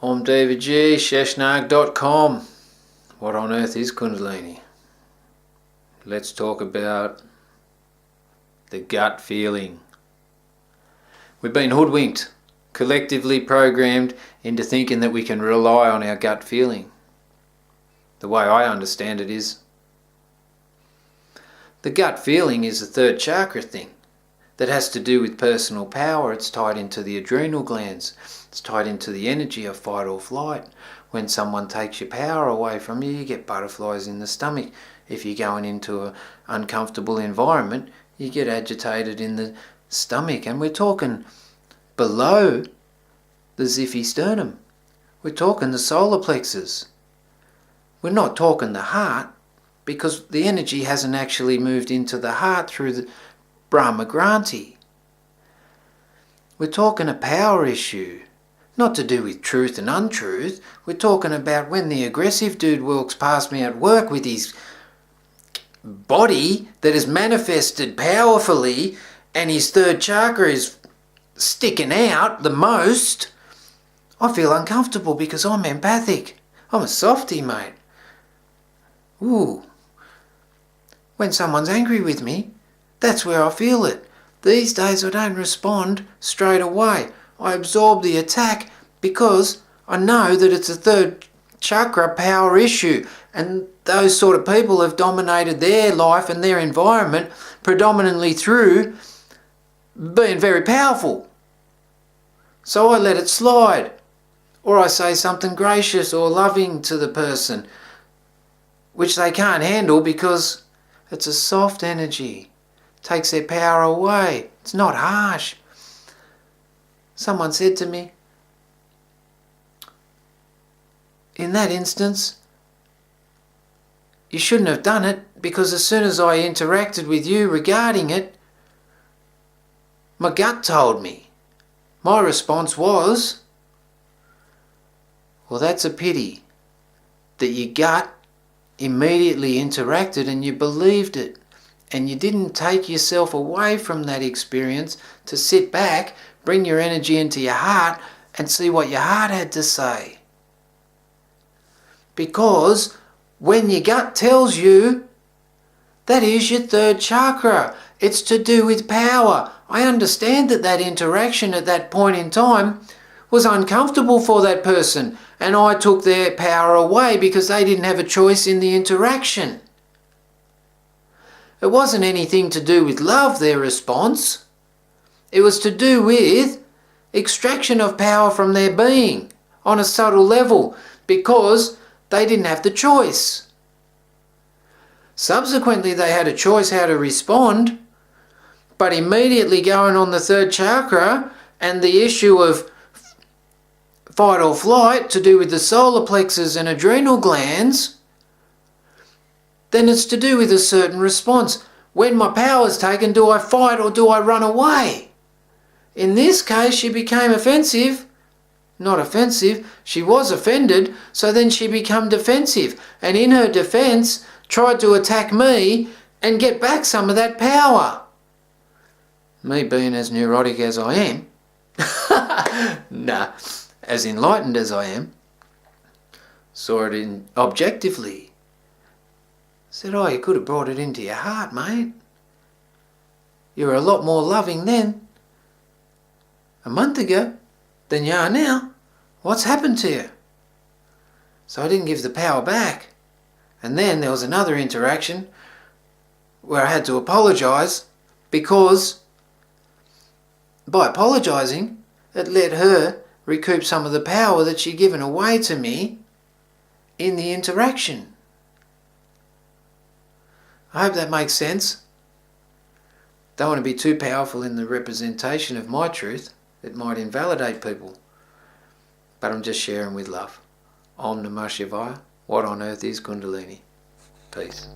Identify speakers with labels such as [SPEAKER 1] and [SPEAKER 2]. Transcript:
[SPEAKER 1] I'm David G, Sheshnag.com. What on earth is Kundalini? Let's talk about the gut feeling. We've been hoodwinked, collectively programmed into thinking that we can rely on our gut feeling. The way I understand it is, the gut feeling is a third chakra thing that has to do with personal power. It's tied into the adrenal glands. It's tied into the energy of fight or flight. When someone takes your power away from you, you get butterflies in the stomach. If you're going into an uncomfortable environment, you get agitated in the stomach. And we're talking below the xiphy sternum. We're talking the solar plexus. We're not talking the heart, because the energy hasn't actually moved into the heart through the Brahma Granthi. We're talking a power issue, not to do with truth and untruth. We're talking about when the aggressive dude walks past me at work with his body that is manifested powerfully and his third chakra is sticking out the most, I feel uncomfortable because I'm empathic. I'm a softie, mate. Ooh. When someone's angry with me, that's where I feel it. These days I don't respond straight away. I absorb the attack because I know that it's a third chakra power issue, and those sort of people have dominated their life and their environment predominantly through being very powerful. So I let it slide, or I say something gracious or loving to the person, which they can't handle because it's a soft energy. Takes their power away. It's not harsh. Someone said to me, in that instance, you shouldn't have done it, because as soon as I interacted with you regarding it, my gut told me. My response was, well, that's a pity that your gut immediately interacted and you believed it. And you didn't take yourself away from that experience to sit back, bring your energy into your heart and see what your heart had to say. Because when your gut tells you, that is your third chakra. It's to do with power. I understand that that interaction at that point in time was uncomfortable for that person, and I took their power away because they didn't have a choice in the interaction. It wasn't anything to do with love, their response. It was to do with extraction of power from their being on a subtle level, because they didn't have the choice. Subsequently, they had a choice how to respond, but immediately going on the third chakra and the issue of fight or flight to do with the solar plexus and adrenal glands, then it's to do with a certain response. When my power's taken, do I fight or do I run away? In this case, she became offensive. Not offensive, she was offended, so then she became defensive. And in her defense, tried to attack me and get back some of that power. Me being as neurotic as I am, nah, as enlightened as I am, saw it objectively. Said, oh, you could have brought it into your heart, mate. You were a lot more loving then, a month ago, than you are now. What's happened to you? So I didn't give the power back. And then there was another interaction where I had to apologise, because by apologising, it let her recoup some of the power that she'd given away to me in the interaction. I hope that makes sense. Don't want to be too powerful in the representation of my truth. It might invalidate people. But I'm just sharing with love. Om Namah Shivaya. What on earth is Kundalini? Peace.